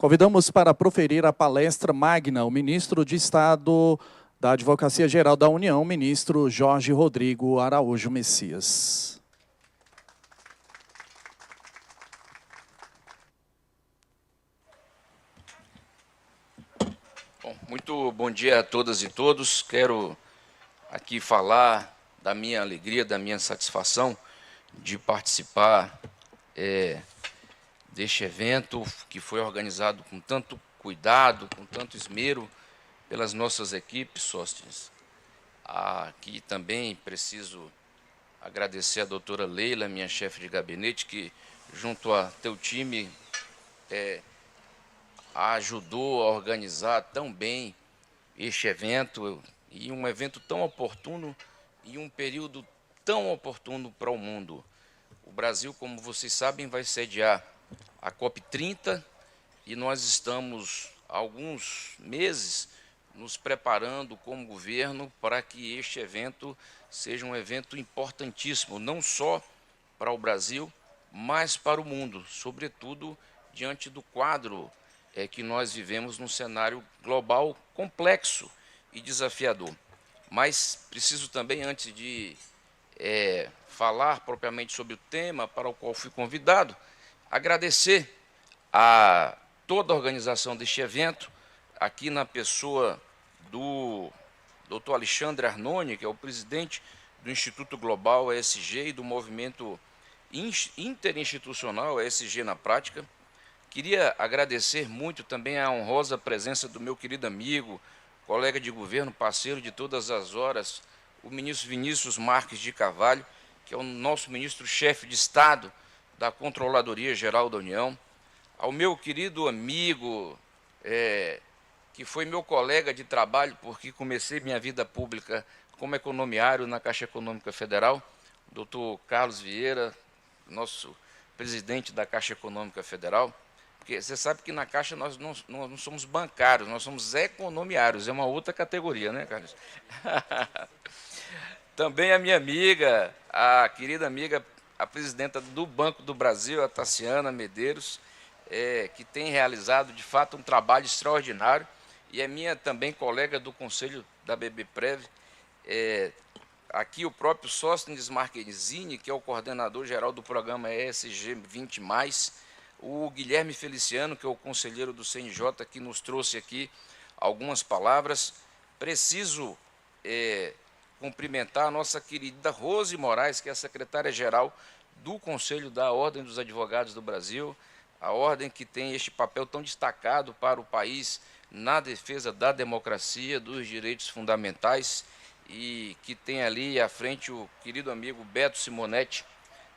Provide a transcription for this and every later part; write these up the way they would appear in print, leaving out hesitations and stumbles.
Convidamos para proferir a palestra magna o ministro de Estado da Advocacia Geral da União, ministro Jorge Rodrigo Araújo Messias. Bom, muito bom dia a todas e todos. Quero aqui falar da minha alegria, da minha satisfação de participar deste evento que foi organizado com tanto cuidado, com tanto esmero pelas nossas equipes, Sóstenes. Aqui também preciso agradecer a doutora Leila, minha chefe de gabinete, que junto a teu time ajudou a organizar tão bem este evento, e um evento tão oportuno e um período tão oportuno para o mundo. O Brasil, como vocês sabem, vai sediar a COP30 e nós estamos há alguns meses nos preparando como governo para que este evento seja um evento importantíssimo, não só para o Brasil, mas para o mundo, sobretudo diante do quadro que nós vivemos num cenário global complexo e desafiador. Mas preciso também, antes de falar propriamente sobre o tema para o qual fui convidado, agradecer a toda a organização deste evento, aqui na pessoa do Dr. Alexandre Arnone, que é o presidente do Instituto Global ESG e do movimento interinstitucional ESG na prática. Queria agradecer muito também a honrosa presença do meu querido amigo, colega de governo, parceiro de todas as horas, o ministro Vinícius Marques de Carvalho, que é o nosso ministro-chefe de Estado da Controladoria Geral da União, ao meu querido amigo, que foi meu colega de trabalho, porque comecei minha vida pública como economiário na Caixa Econômica Federal, doutor Carlos Vieira, nosso presidente da Caixa Econômica Federal, porque você sabe que na Caixa nós não somos bancários, nós somos economiários, é uma outra categoria, né, Carlos? Também a minha amiga, a querida amiga, a presidenta do Banco do Brasil, a Taciana Medeiros, que tem realizado, de fato, um trabalho extraordinário, e é minha também colega do Conselho da BB-Prev, aqui o próprio Sóstenes Marquezini, que é o coordenador geral do programa ESG 20+, o Guilherme Feliciano, que é o conselheiro do CNJ, que nos trouxe aqui algumas palavras. Preciso cumprimentar a nossa querida Rose Moraes, que é a secretária-geral do Conselho da Ordem dos Advogados do Brasil, a ordem que tem este papel tão destacado para o país na defesa da democracia, dos direitos fundamentais, e que tem ali à frente o querido amigo Beto Simonetti.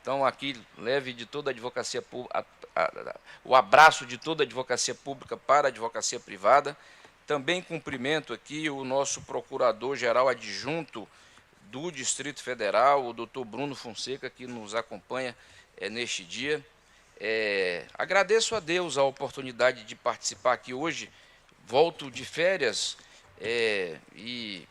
Então, aqui, leve de toda a advocacia pública, o abraço de toda a advocacia pública para a advocacia privada. Também cumprimento aqui o nosso procurador-geral adjunto do Distrito Federal, o doutor Bruno Fonseca, que nos acompanha neste dia. Agradeço a Deus a oportunidade de participar aqui hoje. Volto de férias e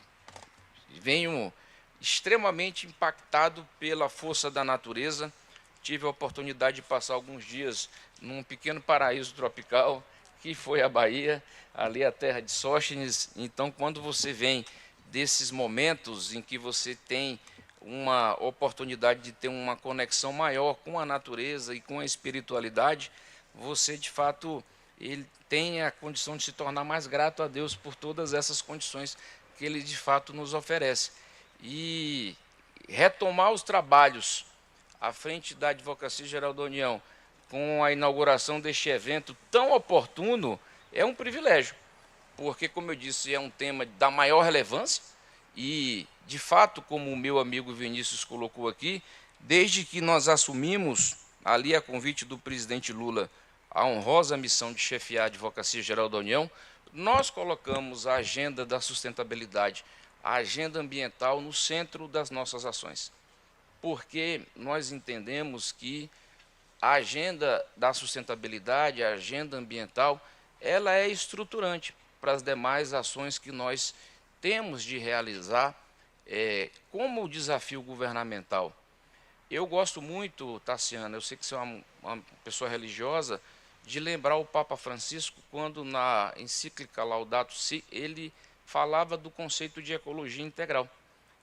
venho extremamente impactado pela força da natureza. Tive a oportunidade de passar alguns dias num pequeno paraíso tropical, que foi a Bahia, ali a terra de Sóstenes. Então, quando você vem desses momentos em que você tem uma oportunidade de ter uma conexão maior com a natureza e com a espiritualidade, você, de fato, ele tem a condição de se tornar mais grato a Deus por todas essas condições que Ele, de fato, nos oferece. E retomar os trabalhos à frente da Advocacia Geral da União, com a inauguração deste evento tão oportuno, é um privilégio, porque, como eu disse, é um tema da maior relevância e, de fato, como o meu amigo Vinícius colocou aqui, desde que nós assumimos, ali a convite do presidente Lula, a honrosa missão de chefiar a Advocacia Geral da União, nós colocamos a agenda da sustentabilidade, a agenda ambiental no centro das nossas ações, porque nós entendemos que a agenda da sustentabilidade, a agenda ambiental, ela é estruturante para as demais ações que nós temos de realizar como desafio governamental. Eu gosto muito, Taciana, eu sei que você é uma pessoa religiosa, de lembrar o Papa Francisco quando, na encíclica Laudato Si, ele falava do conceito de ecologia integral.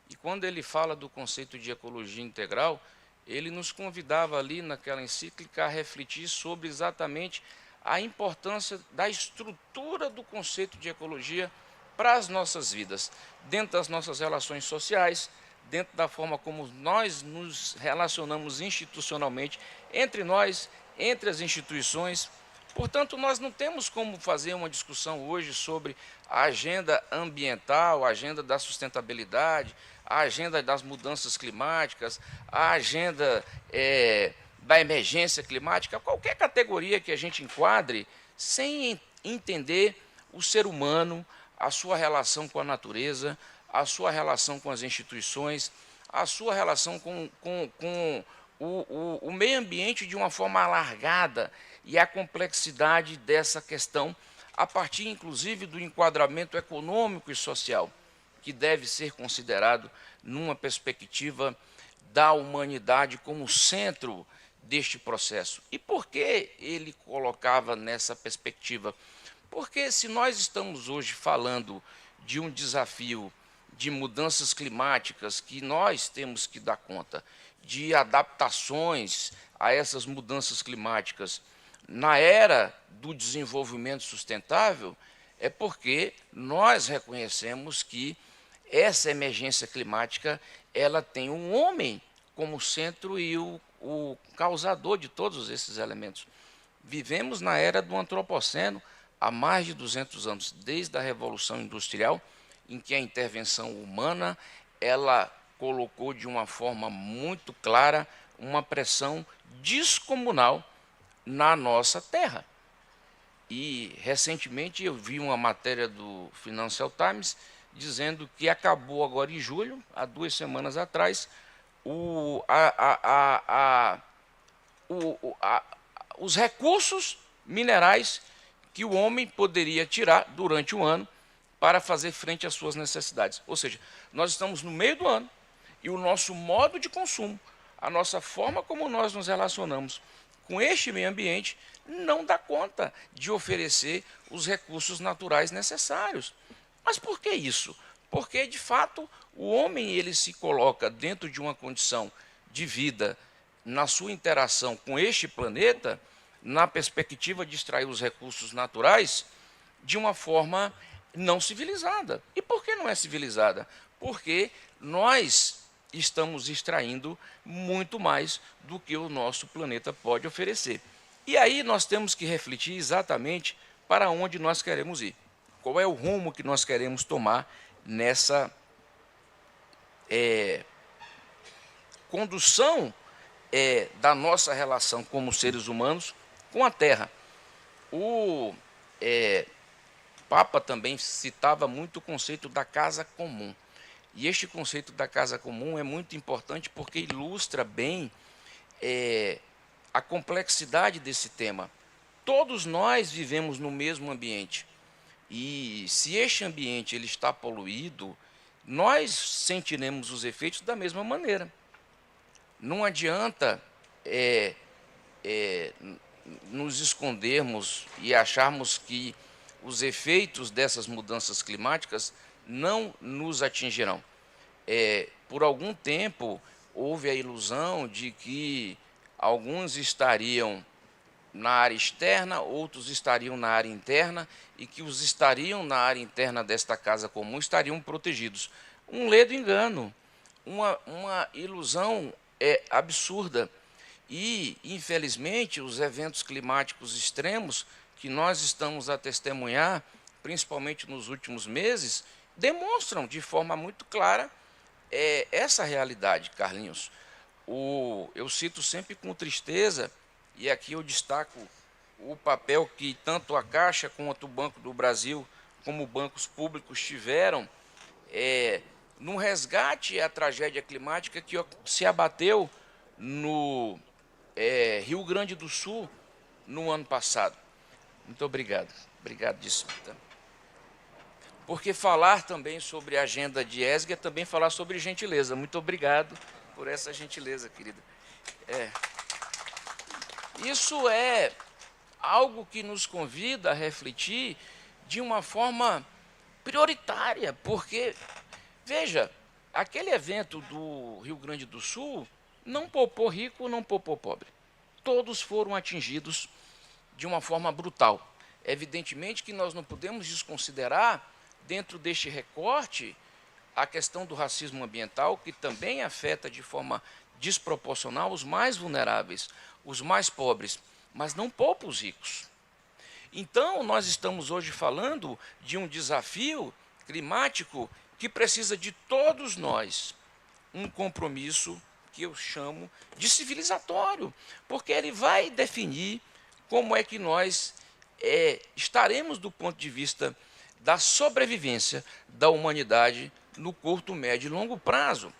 E quando ele fala do conceito de ecologia integral, ele nos convidava ali naquela encíclica a refletir sobre exatamente a importância da estrutura do conceito de ecologia para as nossas vidas, dentro das nossas relações sociais, dentro da forma como nós nos relacionamos institucionalmente, entre nós, entre as instituições. Portanto, nós não temos como fazer uma discussão hoje sobre a agenda ambiental, a agenda da sustentabilidade, a agenda das mudanças climáticas, a agenda da emergência climática, qualquer categoria que a gente enquadre, sem entender o ser humano, a sua relação com a natureza, a sua relação com as instituições, a sua relação com o meio ambiente de uma forma alargada e a complexidade dessa questão, a partir, inclusive, do enquadramento econômico e social, que deve ser considerado numa perspectiva da humanidade como centro deste processo. E por que ele colocava nessa perspectiva? Porque se nós estamos hoje falando de um desafio de mudanças climáticas que nós temos que dar conta, de adaptações a essas mudanças climáticas na era do desenvolvimento sustentável, é porque nós reconhecemos que essa emergência climática ela tem um homem como centro e o causador de todos esses elementos. Vivemos na era do antropoceno há mais de 200 anos, desde a Revolução Industrial, em que a intervenção humana ela colocou de uma forma muito clara uma pressão descomunal na nossa terra. E, recentemente, eu vi uma matéria do Financial Times dizendo que acabou agora em julho, há 2 semanas atrás, os recursos minerais que o homem poderia tirar durante o ano para fazer frente às suas necessidades. Ou seja, nós estamos no meio do ano e o nosso modo de consumo, a nossa forma como nós nos relacionamos com este meio ambiente não dá conta de oferecer os recursos naturais necessários. Mas por que isso? Porque, de fato, o homem ele se coloca dentro de uma condição de vida, na sua interação com este planeta, na perspectiva de extrair os recursos naturais, de uma forma não civilizada. E por que não é civilizada? Porque nós estamos extraindo muito mais do que o nosso planeta pode oferecer. E aí nós temos que refletir exatamente para onde nós queremos ir. Qual é o rumo que nós queremos tomar nessa condução da nossa relação como seres humanos com a Terra. O Papa também citava muito o conceito da casa comum. E este conceito da casa comum é muito importante porque ilustra bem a complexidade desse tema. Todos nós vivemos no mesmo ambiente. E se este ambiente ele está poluído, nós sentiremos os efeitos da mesma maneira. Não adianta nos escondermos e acharmos que os efeitos dessas mudanças climáticas não nos atingirão. Por algum tempo, houve a ilusão de que alguns estariam na área externa, outros estariam na área interna, e que os estariam na área interna desta casa comum estariam protegidos. Um ledo engano, uma ilusão absurda. E, infelizmente, os eventos climáticos extremos que nós estamos a testemunhar, principalmente nos últimos meses, demonstram de forma muito clara essa realidade, Carlinhos. Eu cito sempre com tristeza, e aqui eu destaco o papel que tanto a Caixa quanto o Banco do Brasil, como bancos públicos tiveram no resgate à tragédia climática que se abateu no Rio Grande do Sul no ano passado. Muito obrigado. Obrigadíssimo. Porque falar também sobre a agenda de ESG é também falar sobre gentileza. Muito obrigado por essa gentileza, querida. Isso é algo que nos convida a refletir de uma forma prioritária, porque, veja, aquele evento do Rio Grande do Sul não poupou rico, não poupou pobre. Todos foram atingidos de uma forma brutal. Evidentemente que nós não podemos desconsiderar, dentro deste recorte, a questão do racismo ambiental, que também afeta de forma desproporcional os mais vulneráveis, os mais pobres, mas não poupa os ricos. Então, nós estamos hoje falando de um desafio climático que precisa de todos nós, um compromisso que eu chamo de civilizatório, porque ele vai definir como é que nós estaremos do ponto de vista da sobrevivência da humanidade no curto, médio e longo prazo.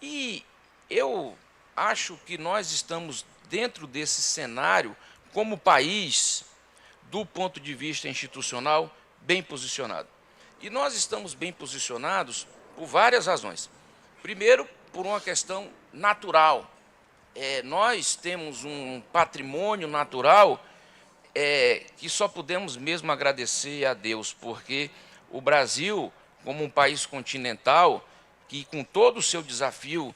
E eu acho que nós estamos dentro desse cenário, como país, do ponto de vista institucional, bem posicionado. E nós estamos bem posicionados por várias razões. Primeiro, por uma questão natural. Nós temos um patrimônio natural que só podemos mesmo agradecer a Deus, porque o Brasil, como um país continental, que com todo o seu desafio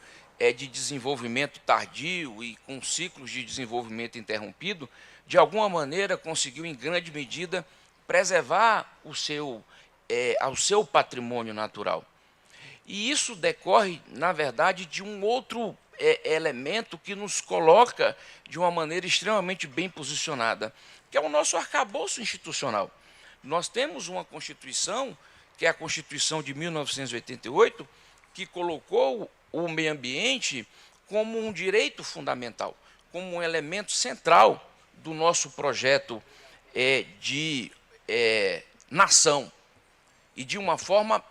de desenvolvimento tardio e com ciclos de desenvolvimento interrompido, de alguma maneira conseguiu, em grande medida, preservar o seu patrimônio natural. E isso decorre, na verdade, de um outro elemento que nos coloca de uma maneira extremamente bem posicionada, que é o nosso arcabouço institucional. Nós temos uma Constituição, que é a Constituição de 1988, que colocou o meio ambiente como um direito fundamental, como um elemento central do nosso projeto de nação, e de uma forma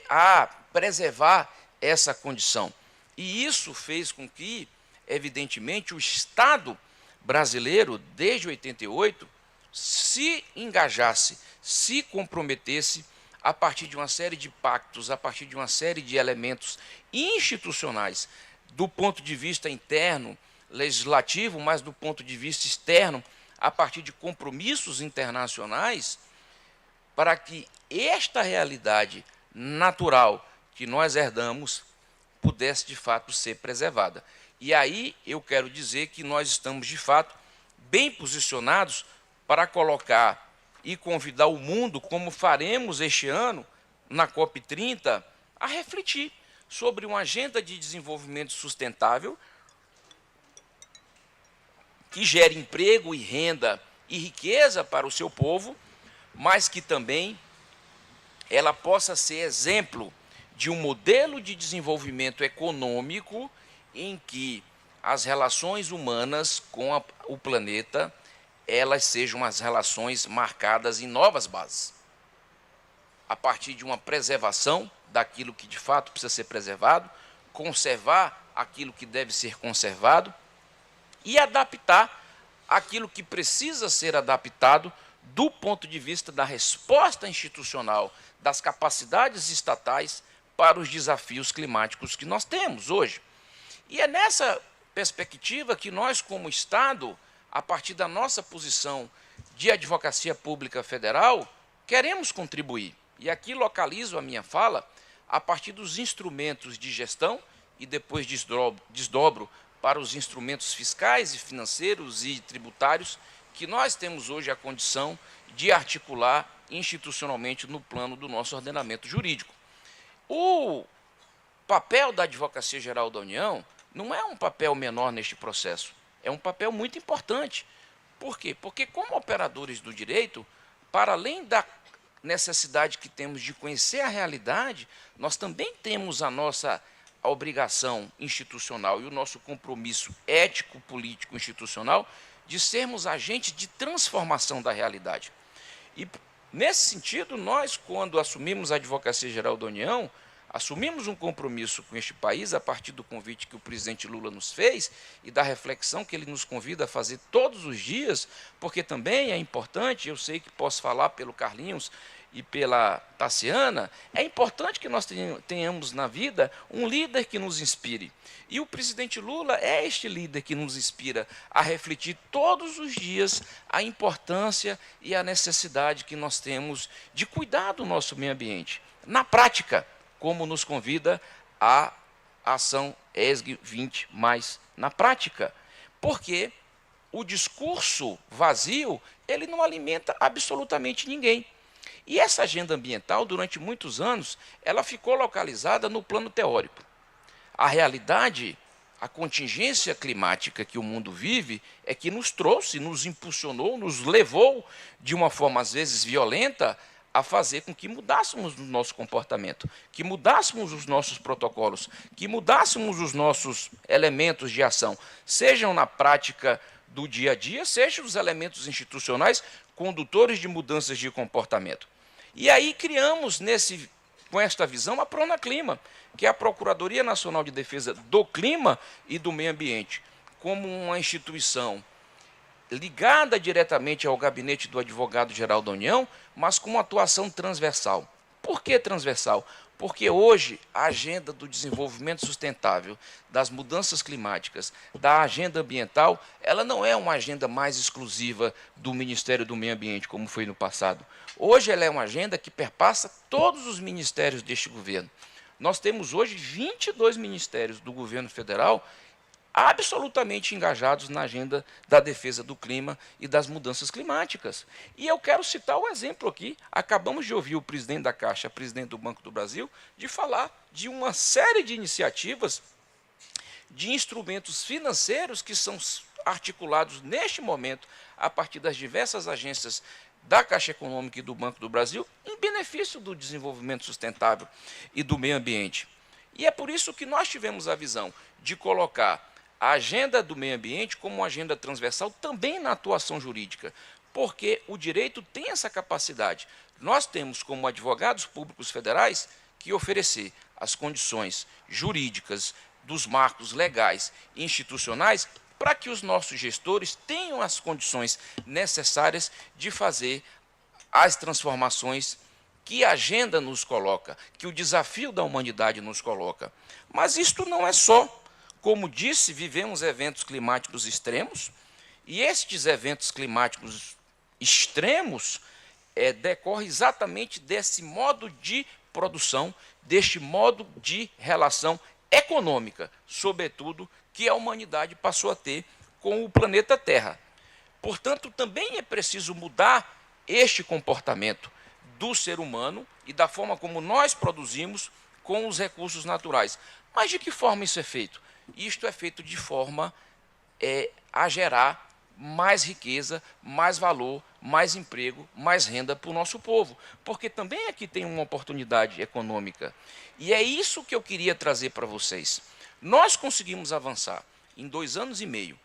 a preservar essa condição. E isso fez com que, evidentemente, o Estado brasileiro, desde 88, se engajasse, se comprometesse a partir de uma série de pactos, a partir de uma série de elementos institucionais, do ponto de vista interno, legislativo, mas do ponto de vista externo, a partir de compromissos internacionais, para que esta realidade natural que nós herdamos pudesse, de fato, ser preservada. E aí eu quero dizer que nós estamos, de fato, bem posicionados para colocar e convidar o mundo, como faremos este ano, na COP30, a refletir sobre uma agenda de desenvolvimento sustentável que gere emprego e renda e riqueza para o seu povo, mas que também ela possa ser exemplo de um modelo de desenvolvimento econômico em que as relações humanas com o planeta elas sejam as relações marcadas em novas bases, a partir de uma preservação daquilo que de fato precisa ser preservado, conservar aquilo que deve ser conservado e adaptar aquilo que precisa ser adaptado do ponto de vista da resposta institucional, das capacidades estatais para os desafios climáticos que nós temos hoje. E é nessa perspectiva que nós, como Estado, a partir da nossa posição de advocacia pública federal, queremos contribuir. E aqui localizo a minha fala a partir dos instrumentos de gestão e depois desdobro para os instrumentos fiscais e financeiros e tributários que nós temos hoje a condição de articular institucionalmente no plano do nosso ordenamento jurídico. O papel da Advocacia Geral da União não é um papel menor neste processo, é um papel muito importante. Por quê? Porque como operadores do direito, para além da necessidade que temos de conhecer a realidade, nós também temos a nossa obrigação institucional e o nosso compromisso ético, político, institucional de sermos agentes de transformação da realidade. E, nesse sentido, nós, quando assumimos a Advocacia Geral da União, Assumimos um compromisso com este país a partir do convite que o presidente Lula nos fez e da reflexão que ele nos convida a fazer todos os dias, porque também é importante, eu sei que posso falar pelo Carlinhos e pela Tassiana, é importante que nós tenhamos na vida um líder que nos inspire. E o presidente Lula é este líder que nos inspira a refletir todos os dias a importância e a necessidade que nós temos de cuidar do nosso meio ambiente. Na prática, como nos convida a ação ESG 20+, na prática. Porque o discurso vazio, ele não alimenta absolutamente ninguém. E essa agenda ambiental, durante muitos anos, ela ficou localizada no plano teórico. A realidade, a contingência climática que o mundo vive, é que nos trouxe, nos impulsionou, nos levou, de uma forma às vezes violenta, a fazer com que mudássemos o nosso comportamento, que mudássemos os nossos protocolos, que mudássemos os nossos elementos de ação, sejam na prática do dia a dia, sejam os elementos institucionais condutores de mudanças de comportamento. E aí criamos, com esta visão, a Pronaclima, que é a Procuradoria Nacional de Defesa do Clima e do Meio Ambiente, como uma instituição ligada diretamente ao gabinete do Advogado-Geral da União, mas com uma atuação transversal. Por que transversal? Porque hoje a agenda do desenvolvimento sustentável, das mudanças climáticas, da agenda ambiental, ela não é uma agenda mais exclusiva do Ministério do Meio Ambiente, como foi no passado. Hoje ela é uma agenda que perpassa todos os ministérios deste governo. Nós temos hoje 22 ministérios do governo federal absolutamente engajados na agenda da defesa do clima e das mudanças climáticas. E eu quero citar o exemplo aqui. Acabamos de ouvir o presidente da Caixa, presidente do Banco do Brasil, de falar de uma série de iniciativas, de instrumentos financeiros que são articulados neste momento a partir das diversas agências da Caixa Econômica e do Banco do Brasil em benefício do desenvolvimento sustentável e do meio ambiente. E é por isso que nós tivemos a visão de colocar a agenda do meio ambiente como uma agenda transversal também na atuação jurídica, porque o direito tem essa capacidade. Nós temos, como advogados públicos federais, que oferecer as condições jurídicas dos marcos legais e institucionais para que os nossos gestores tenham as condições necessárias de fazer as transformações que a agenda nos coloca, que o desafio da humanidade nos coloca. Mas isto não é só. Como disse, vivemos eventos climáticos extremos, e estes eventos climáticos extremos decorrem exatamente desse modo de produção, deste modo de relação econômica, sobretudo, que a humanidade passou a ter com o planeta Terra. Portanto, também é preciso mudar este comportamento do ser humano e da forma como nós produzimos com os recursos naturais. Mas de que forma isso é feito? Isto é feito de forma a gerar mais riqueza, mais valor, mais emprego, mais renda para o nosso povo. Porque também aqui tem uma oportunidade econômica. E é isso que eu queria trazer para vocês. Nós conseguimos avançar em 2 anos e meio,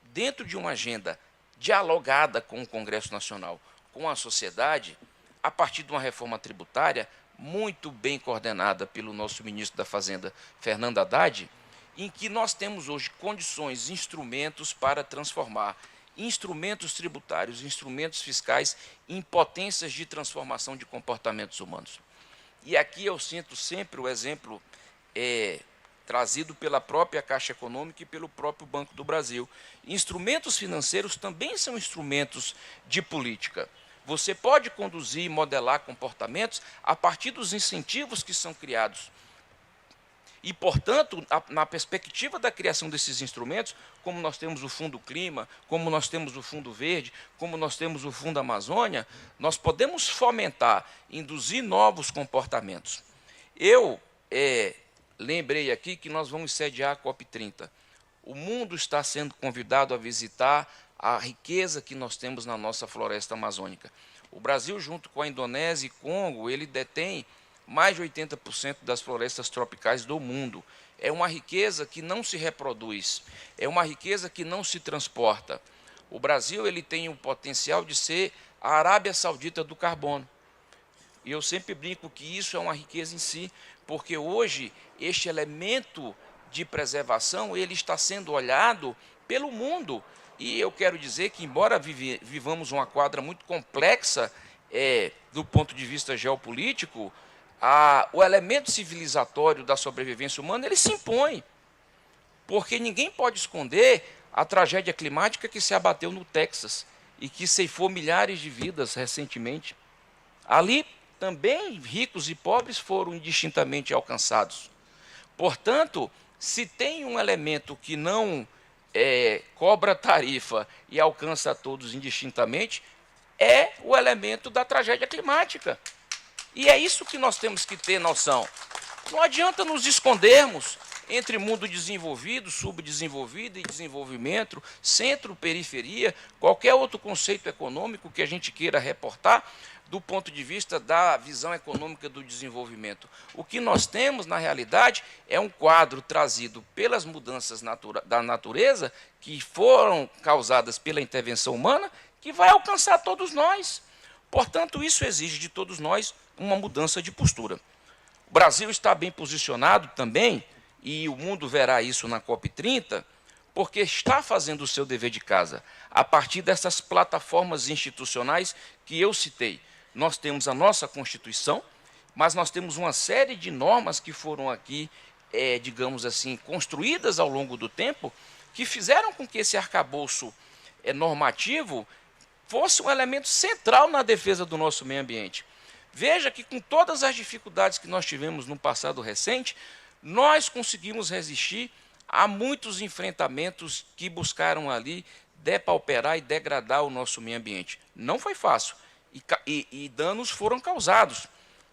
dentro de uma agenda dialogada com o Congresso Nacional, com a sociedade, a partir de uma reforma tributária muito bem coordenada pelo nosso ministro da Fazenda, Fernando Haddad, em que nós temos hoje condições, instrumentos para transformar instrumentos tributários, instrumentos fiscais em potências de transformação de comportamentos humanos. E aqui eu sinto sempre o exemplo trazido pela própria Caixa Econômica e pelo próprio Banco do Brasil. Instrumentos financeiros também são instrumentos de política. Você pode conduzir e modelar comportamentos a partir dos incentivos que são criados. E, portanto, na perspectiva da criação desses instrumentos, como nós temos o Fundo Clima, como nós temos o Fundo Verde, como nós temos o Fundo Amazônia, nós podemos fomentar, induzir novos comportamentos. Eu lembrei aqui que nós vamos sediar a COP30. O mundo está sendo convidado a visitar a riqueza que nós temos na nossa floresta amazônica. O Brasil, junto com a Indonésia e Congo, ele detém mais de 80% das florestas tropicais do mundo. É uma riqueza que não se reproduz, é uma riqueza que não se transporta. O Brasil ele tem o potencial de ser a Arábia Saudita do carbono. E eu sempre brinco que isso é uma riqueza em si, porque hoje este elemento de preservação ele está sendo olhado pelo mundo. E eu quero dizer que, embora vivamos uma quadra muito complexa do ponto de vista geopolítico, o elemento civilizatório da sobrevivência humana ele se impõe, porque ninguém pode esconder a tragédia climática que se abateu no Texas e que ceifou milhares de vidas recentemente. Ali também ricos e pobres foram indistintamente alcançados. Portanto, se tem um elemento que não cobra tarifa e alcança a todos indistintamente, é o elemento da tragédia climática. E é isso que nós temos que ter noção. Não adianta nos escondermos entre mundo desenvolvido, subdesenvolvido e desenvolvimento, centro, periferia, qualquer outro conceito econômico que a gente queira reportar do ponto de vista da visão econômica do desenvolvimento. O que nós temos, na realidade, é um quadro trazido pelas mudanças da natureza que foram causadas pela intervenção humana, que vai alcançar todos nós. Portanto, isso exige de todos nós uma mudança de postura. O Brasil está bem posicionado também, e o mundo verá isso na COP30, porque está fazendo o seu dever de casa, a partir dessas plataformas institucionais que eu citei. Nós temos a nossa Constituição, mas nós temos uma série de normas que foram aqui, digamos assim, construídas ao longo do tempo, que fizeram com que esse arcabouço normativo fosse um elemento central na defesa do nosso meio ambiente. Veja que, com todas as dificuldades que nós tivemos no passado recente, nós conseguimos resistir a muitos enfrentamentos que buscaram ali depauperar e degradar o nosso meio ambiente. Não foi fácil e danos foram causados,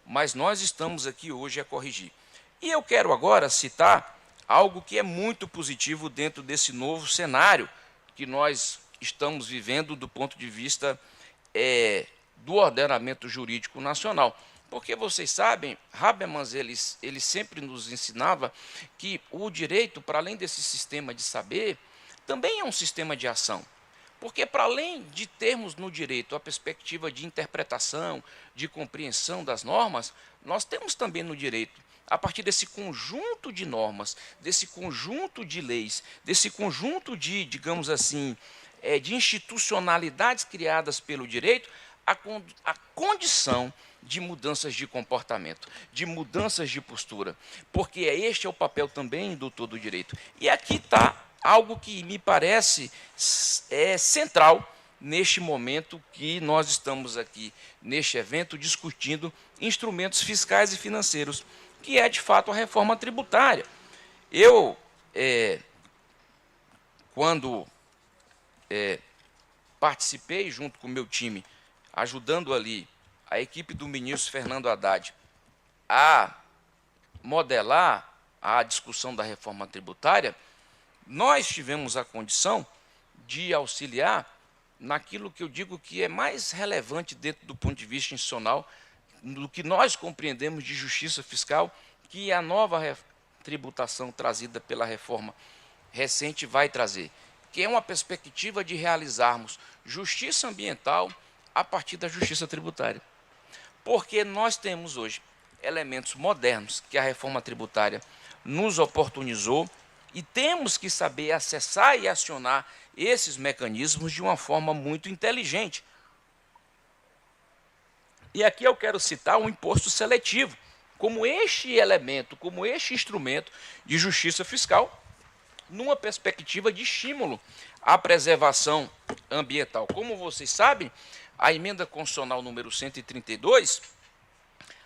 mas nós estamos aqui hoje a corrigir. E eu quero agora citar algo que é muito positivo dentro desse novo cenário que nós estamos vivendo do ponto de vista do ordenamento jurídico nacional. Porque vocês sabem, Habermas ele sempre nos ensinava que o direito, para além desse sistema de saber, também é um sistema de ação. Porque, para além de termos no direito a perspectiva de interpretação, de compreensão das normas, nós temos também no direito, a partir desse conjunto de normas, desse conjunto de leis, desse conjunto de, digamos assim, de institucionalidades criadas pelo direito, a condição de mudanças de comportamento, de mudanças de postura, porque este é o papel também do todo direito. E aqui está algo que me parece central neste momento que nós estamos aqui, neste evento, discutindo instrumentos fiscais e financeiros, que é, de fato, a reforma tributária. Eu, quando participei, junto com o meu time, ajudando ali a equipe do ministro Fernando Haddad a modelar a discussão da reforma tributária, nós tivemos a condição de auxiliar naquilo que eu digo que é mais relevante dentro do ponto de vista institucional, do que nós compreendemos de justiça fiscal, que a nova tributação trazida pela reforma recente vai trazer, que é uma perspectiva de realizarmos justiça ambiental a partir da justiça tributária. Porque nós temos hoje elementos modernos que a reforma tributária nos oportunizou e temos que saber acessar e acionar esses mecanismos de uma forma muito inteligente. E aqui eu quero citar o imposto seletivo, como este elemento, como este instrumento de justiça fiscal, numa perspectiva de estímulo à preservação ambiental. Como vocês sabem, a emenda constitucional número 132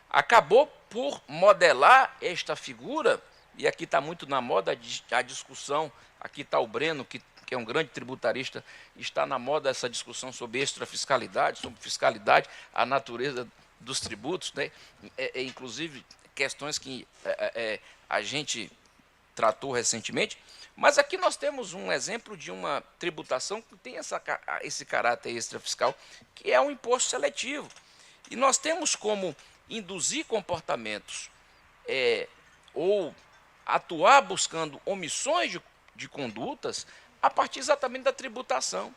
acabou por modelar esta figura, e aqui está muito na moda a discussão, aqui está o Breno, que é um grande tributarista, está na moda essa discussão sobre extrafiscalidade, sobre fiscalidade, a natureza dos tributos, né? Inclusive questões que a gente tratou recentemente, mas aqui nós temos um exemplo de uma tributação que tem esse caráter extrafiscal, que é um imposto seletivo. E nós temos como induzir comportamentos ou atuar buscando omissões de condutas a partir exatamente da tributação.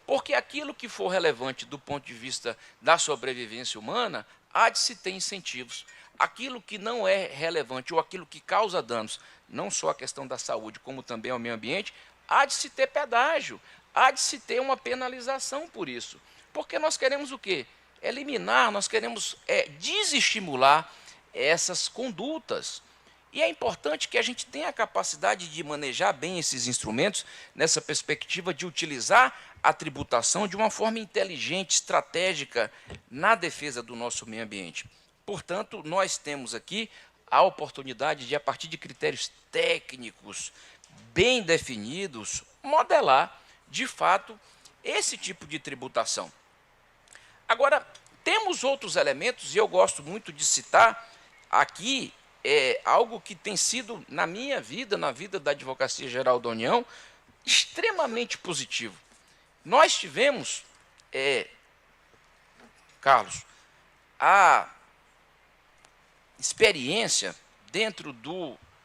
Porque aquilo que for relevante do ponto de vista da sobrevivência humana, há de se ter incentivos. Aquilo que não é relevante ou aquilo que causa danos, não só a questão da saúde, como também ao meio ambiente, há de se ter pedágio, há de se ter uma penalização por isso. Porque nós queremos o quê? Eliminar, nós queremos desestimular essas condutas. E é importante que a gente tenha a capacidade de manejar bem esses instrumentos, nessa perspectiva de utilizar a tributação de uma forma inteligente, estratégica, na defesa do nosso meio ambiente. Portanto, nós temos aqui a oportunidade de, a partir de critérios técnicos bem definidos, modelar, de fato, esse tipo de tributação. Agora, temos outros elementos, e eu gosto muito de citar aqui, algo que tem sido, na minha vida, na vida da Advocacia Geral da União, extremamente positivo. Nós tivemos, Carlos, a experiência dentro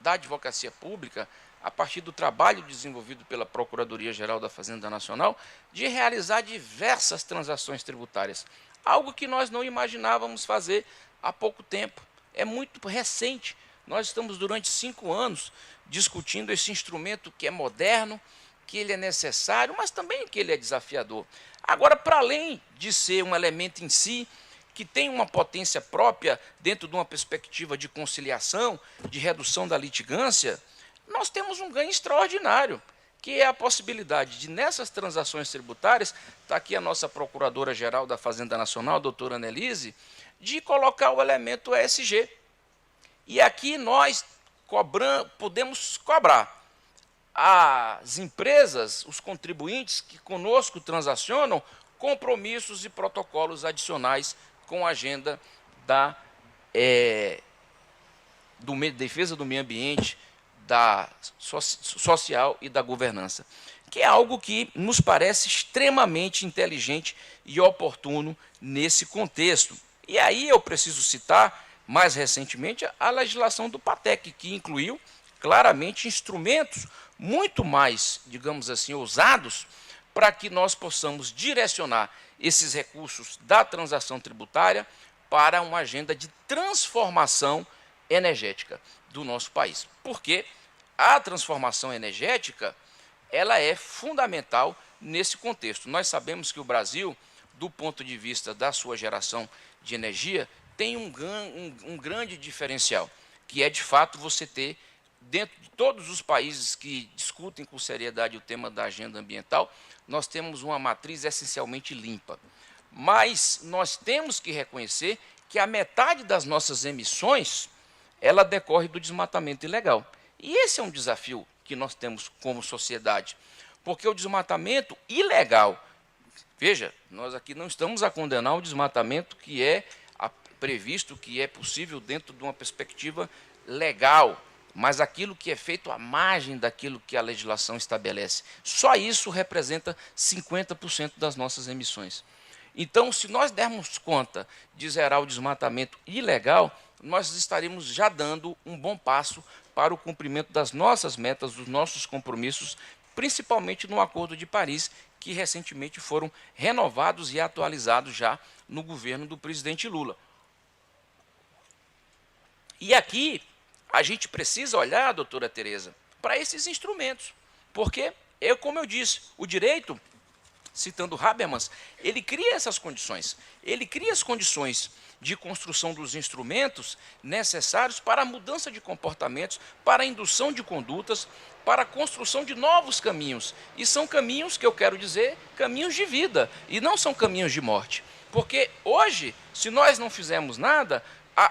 da advocacia pública, a partir do trabalho desenvolvido pela Procuradoria-Geral da Fazenda Nacional, de realizar diversas transações tributárias, algo que nós não imaginávamos fazer há pouco tempo. É muito recente. Nós estamos, durante 5 anos, discutindo esse instrumento que é moderno, que ele é necessário, mas também que ele é desafiador. Agora, para além de ser um elemento em si, que tem uma potência própria dentro de uma perspectiva de conciliação, de redução da litigância, nós temos um ganho extraordinário, que é a possibilidade de, nessas transações tributárias, está aqui a nossa Procuradora-Geral da Fazenda Nacional, a doutora Annelise, de colocar o elemento ESG. E aqui nós podemos cobrar as empresas, os contribuintes que conosco transacionam, compromissos e protocolos adicionais com a agenda da defesa do meio ambiente, da social e da governança, que é algo que nos parece extremamente inteligente e oportuno nesse contexto. E aí eu preciso citar, mais recentemente, a legislação do PATEC, que incluiu claramente instrumentos muito mais, digamos assim, ousados, para que nós possamos direcionar esses recursos da transação tributária para uma agenda de transformação energética do nosso país. Porque a transformação energética, ela é fundamental nesse contexto. Nós sabemos que o Brasil, do ponto de vista da sua geração de energia, tem um grande diferencial, que é, de fato, você ter, dentro de todos os países que discutem com seriedade o tema da agenda ambiental, nós temos uma matriz essencialmente limpa. Mas nós temos que reconhecer que a metade das nossas emissões, ela decorre do desmatamento ilegal. E esse é um desafio que nós temos como sociedade, porque o desmatamento ilegal, veja, nós aqui não estamos a condenar o desmatamento que é previsto, que é possível dentro de uma perspectiva legal, mas aquilo que é feito à margem daquilo que a legislação estabelece, só isso representa 50% das nossas emissões. Então, se nós dermos conta de zerar o desmatamento ilegal, nós estaremos já dando um bom passo para o cumprimento das nossas metas, dos nossos compromissos, principalmente no Acordo de Paris, que recentemente foram renovados e atualizados já no governo do presidente Lula. E aqui a gente precisa olhar, doutora Tereza, para esses instrumentos, porque, como eu disse, o direito, citando Habermas, ele cria essas condições, ele cria as condições de construção dos instrumentos necessários para a mudança de comportamentos, para a indução de condutas, para a construção de novos caminhos. E são caminhos, que eu quero dizer, caminhos de vida, e não são caminhos de morte. Porque hoje, se nós não fizermos nada,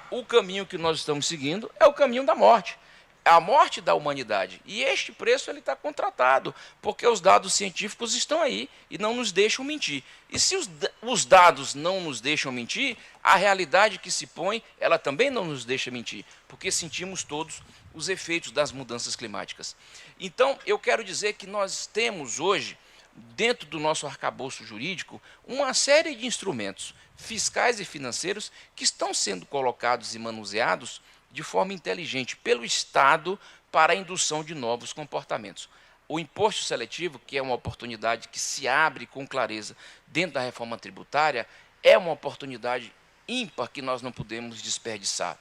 o caminho que nós estamos seguindo é o caminho da morte. A morte da humanidade. E este preço ele está contratado, porque os dados científicos estão aí e não nos deixam mentir. E se os dados não nos deixam mentir, a realidade que se põe, ela também não nos deixa mentir, porque sentimos todos os efeitos das mudanças climáticas. Então, eu quero dizer que nós temos hoje, dentro do nosso arcabouço jurídico, uma série de instrumentos fiscais e financeiros que estão sendo colocados e manuseados de forma inteligente pelo Estado para a indução de novos comportamentos. o imposto seletivo, que é uma oportunidade que se abre com clareza dentro da reforma tributária, é uma oportunidade ímpar que nós não podemos desperdiçar.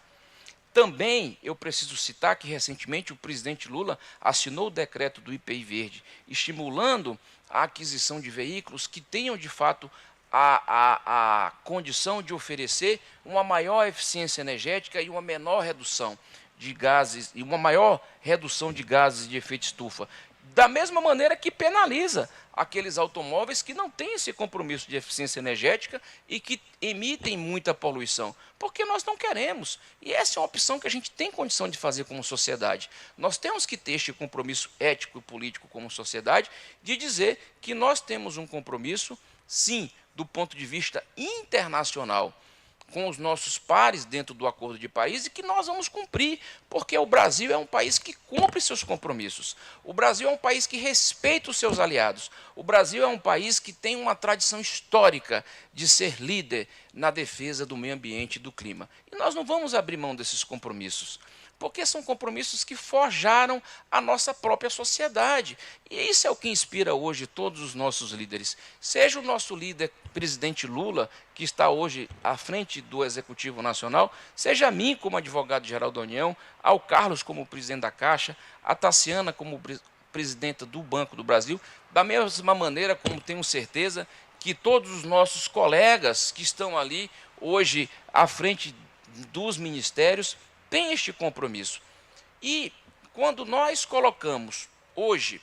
Também eu preciso citar que recentemente o presidente Lula assinou o decreto do IPI Verde, estimulando a aquisição de veículos que tenham de fato a condição de oferecer uma maior eficiência energética e uma menor redução de gases, e uma maior redução de gases de efeito estufa, da mesma maneira que penaliza aqueles automóveis que não têm esse compromisso de eficiência energética e que emitem muita poluição, porque nós não queremos. E essa é uma opção que a gente tem condição de fazer como sociedade. Nós temos que ter este compromisso ético e político como sociedade de dizer que nós temos um compromisso, sim, do ponto de vista internacional, com os nossos pares dentro do Acordo de Paris, e que nós vamos cumprir, porque o Brasil é um país que cumpre seus compromissos. O Brasil é um país que respeita os seus aliados. O Brasil é um país que tem uma tradição histórica de ser líder na defesa do meio ambiente e do clima. E nós não vamos abrir mão desses compromissos, porque são compromissos que forjaram a nossa própria sociedade. E isso é o que inspira hoje todos os nossos líderes. Seja o nosso líder, presidente Lula, que está hoje à frente do Executivo Nacional, seja a mim como advogado-geral da União, ao Carlos como presidente da Caixa, a Taciana como presidenta do Banco do Brasil, da mesma maneira como tenho certeza que todos os nossos colegas que estão ali hoje à frente dos ministérios tem este compromisso. E quando nós colocamos hoje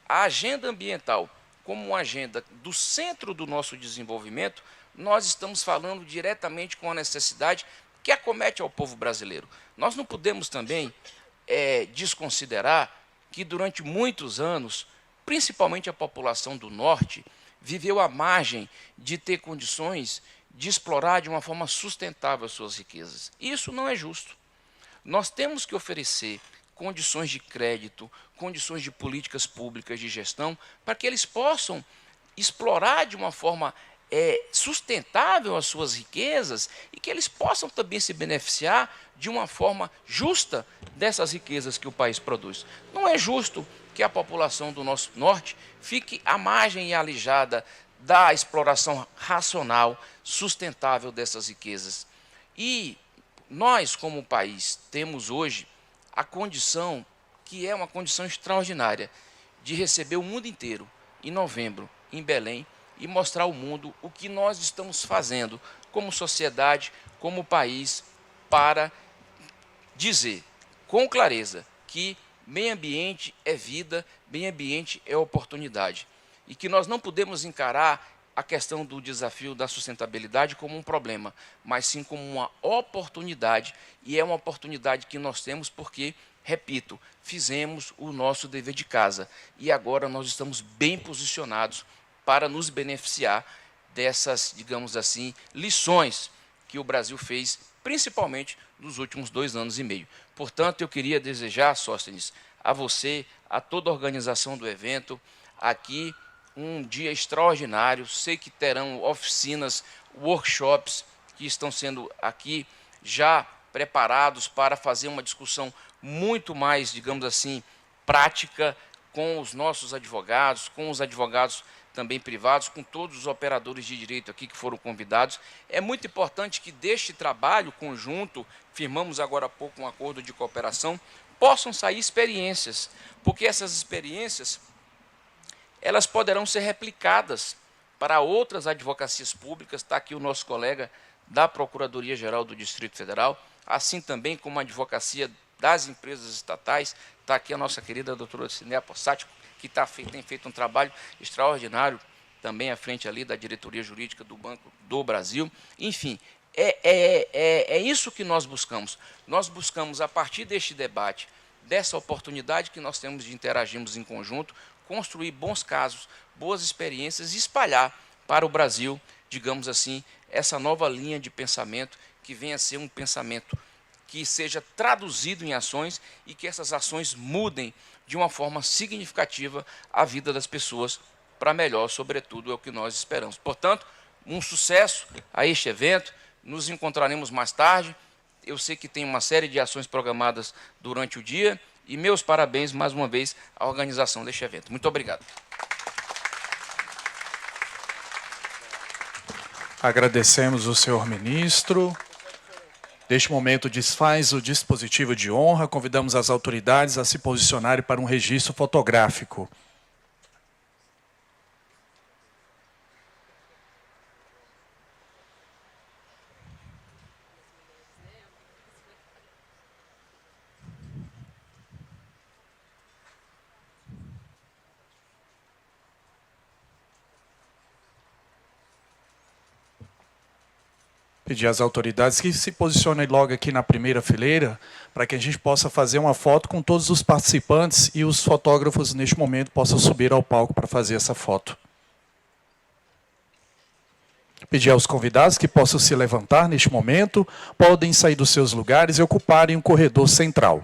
a agenda ambiental como uma agenda do centro do nosso desenvolvimento, nós estamos falando diretamente com a necessidade que acomete ao povo brasileiro. Nós não podemos também desconsiderar que durante muitos anos, principalmente a população do norte, viveu à margem de ter condições de explorar de uma forma sustentável as suas riquezas. Isso não é justo. Nós temos que oferecer condições de crédito, condições de políticas públicas de gestão, para que eles possam explorar de uma forma sustentável as suas riquezas e que eles possam também se beneficiar de uma forma justa dessas riquezas que o país produz. Não é justo que a população do nosso norte fique à margem e alijada da exploração racional, sustentável dessas riquezas. E nós, como país, temos hoje a condição, que é uma condição extraordinária, de receber o mundo inteiro, em novembro, em Belém, e mostrar ao mundo o que nós estamos fazendo como sociedade, como país, para dizer com clareza que meio ambiente é vida, meio ambiente é oportunidade. E que nós não podemos encarar a questão do desafio da sustentabilidade como um problema, mas sim como uma oportunidade, e é uma oportunidade que nós temos porque, repito, fizemos o nosso dever de casa, e agora nós estamos bem posicionados para nos beneficiar dessas, digamos assim, lições que o Brasil fez, principalmente nos últimos 2 anos e meio. Portanto, eu queria desejar, Sóstenes, a você, a toda a organização do evento, aqui, um dia extraordinário. Sei que terão oficinas, workshops que estão sendo aqui já preparados para fazer uma discussão muito mais, digamos assim, prática com os nossos advogados, com os advogados também privados, com todos os operadores de direito aqui que foram convidados. É muito importante que deste trabalho conjunto, firmamos agora há pouco um acordo de cooperação, possam sair experiências, porque essas experiências elas poderão ser replicadas para outras advocacias públicas. Está aqui o nosso colega da Procuradoria-Geral do Distrito Federal, assim também como a advocacia das empresas estatais. Está aqui a nossa querida doutora Cinéia Possati, que tem feito um trabalho extraordinário, também à frente ali da diretoria jurídica do Banco do Brasil. Enfim, é isso que nós buscamos. Nós buscamos, a partir deste debate, dessa oportunidade que nós temos de interagirmos em conjunto, construir bons casos, boas experiências e espalhar para o Brasil, digamos assim, essa nova linha de pensamento que venha a ser um pensamento que seja traduzido em ações e que essas ações mudem de uma forma significativa a vida das pessoas para melhor, sobretudo, é o que nós esperamos. Portanto, um sucesso a este evento, nos encontraremos mais tarde. Eu sei que tem uma série de ações programadas durante o dia E meus parabéns, mais uma vez, à organização deste evento. Muito obrigado. Agradecemos o senhor ministro. Neste momento, desfaz o dispositivo de honra. Convidamos as autoridades a se posicionarem para um registro fotográfico. Pedir às autoridades que se posicionem logo aqui na primeira fileira, para que a gente possa fazer uma foto com todos os participantes e os fotógrafos, neste momento, possam subir ao palco para fazer essa foto. Pedir aos convidados que possam se levantar neste momento, podem sair dos seus lugares e ocuparem o corredor central.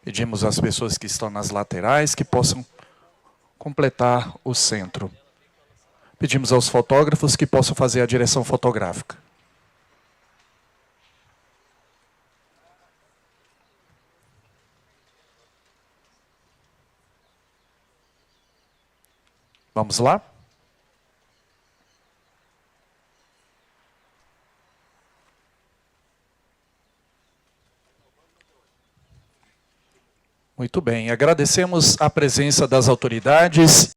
Pedimos às pessoas que estão nas laterais que possam completar o centro. Pedimos aos fotógrafos que possam fazer a direção fotográfica. Vamos lá? Muito bem, agradecemos a presença das autoridades.